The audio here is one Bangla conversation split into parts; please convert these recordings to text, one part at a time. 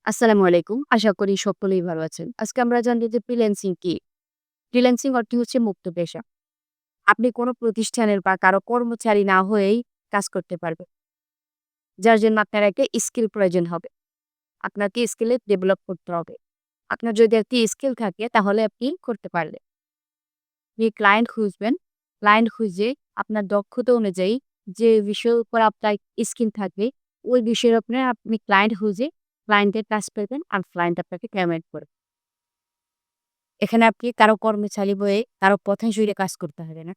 আসসালামু আলাইকুম। আশা করি সকলেই ভালো আছেন। আজকে আমরা জানব যে ফ্রিল্যান্সিং কি? ফ্রিল্যান্সিং অর্থ হচ্ছে মুক্ত পেশা। আপনি কোনো প্রতিষ্ঠানের বা কারো কর্মচারী না হয়েই কাজ করতে পারবেন। যার জন্য আপনার একটা স্কিল প্রয়োজন হবে। আপনাকে স্কিলে ডেভেলপ করতে হবে। আপনার যদি একটি স্কিল থাকে তাহলে আপনি করতে পারবেন। আপনি ক্লায়েন্ট খুঁজবেন। ক্লায়েন্ট খুঁজে আপনার দক্ষতা অনুযায়ী যে বিষয়ের উপর আপনার স্কিল থাকবে, ওই বিষয়ের উপরে আপনি ক্লায়েন্ট খুঁজে ক্লায়েন্টের কাজ পেবেন আর ক্লায়েন্ট আপনাকে পেমেন্ট করবে। এখানে আপনি কারো কর্মচারী হয়ে কারো পথে কাজ করতে হবে না।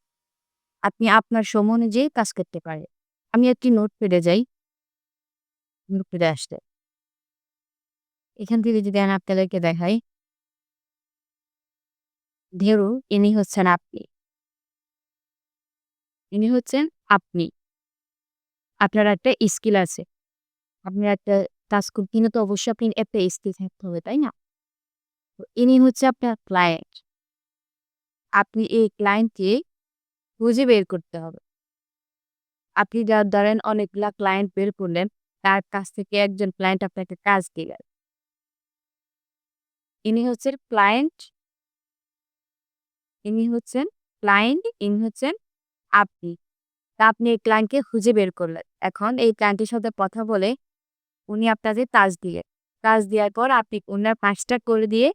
আপনি আপনার সময় অনুযায়ী কাজ করতে পারেন। আমি একটি নোটপ্যাডে যাই, নোটপ্যাডে আসতে। এখান থেকে যদি আমি আপনাদেরকে দেখাই, ধরুন ইনি হচ্ছেন আপনি। ইনি হচ্ছেন আপনি। আপনার একটা স্কিল আছে। আপনি একটা কাজ কিনে তো অবশ্যই আপনি একটা স্কিল থাকতে হবে, তাই না? তো ইনি হচ্ছে আপনার ক্লায়েন্ট। আপনি এই ক্লায়েন্টকে খুঁজে বের করতে হবে। আপনি ধরেন অনেকগুলা ক্লায়েন্ট বের করলেন, তার কাছ থেকে একজন ক্লায়েন্ট আপনাকে কাজ দিয়ে গেল। ইনি হচ্ছেন ক্লায়েন্ট, ইনি হচ্ছেন ইনি হচ্ছেন আপনি। তা আপনি এই ক্লায়েন্টকে খুঁজে বের করলেন। এখন এই ক্লায়েন্টের সাথে কথা বলে উনি আপনাকে কাজ দিলেন। কাজ দেওয়ার পর আপনি উনার কাজটা করে দিয়ে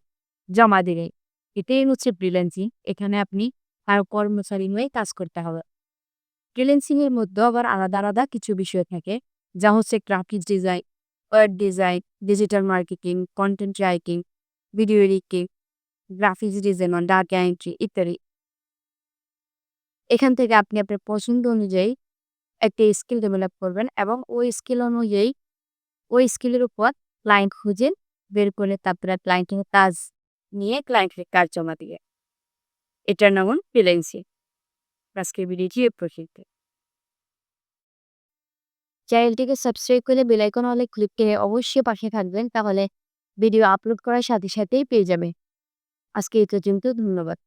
জমা দিলেন। এটাই হচ্ছে ফ্রিল্যান্সিং। এখানে আপনি কারো কর্মচারী হয়ে কাজ করতে হবে। ফ্রিল্যান্সিং এর মধ্যেও আবার আলাদা, আলাদা কিছু বিষয় থাকে। যা হচ্ছে graphics design, web design, digital marketing, content writing, video editing, graphics design, data entry ইত্যাদি। এখান থেকে আপনি আপনার পছন্দ অনুযায়ী একটা স্কিল ডেভেলপ করবেন এবং ওই স্কিল অনুযায়ী ওই স্কিলের উপর ক্লায়েন্ট খুঁজে বের করে তারপরে ক্লায়েন্টের কাজ নিয়ে ক্লায়েন্টের কাজ জমা দিয়ে। এটার নাম হল ফ্রিল্যান্সিং। আজকের ভিডিওটি এ পর্যন্ত। চ্যানেলটিকে সাবস্ক্রাইব করে বেল আইকন অলে ক্লিক করে অবশ্যই পাশে থাকবেন, তাহলে ভিডিও আপলোড করার সাথে সাথেই পেয়ে যাবে। আজকে এই পর্যন্ত, ধন্যবাদ।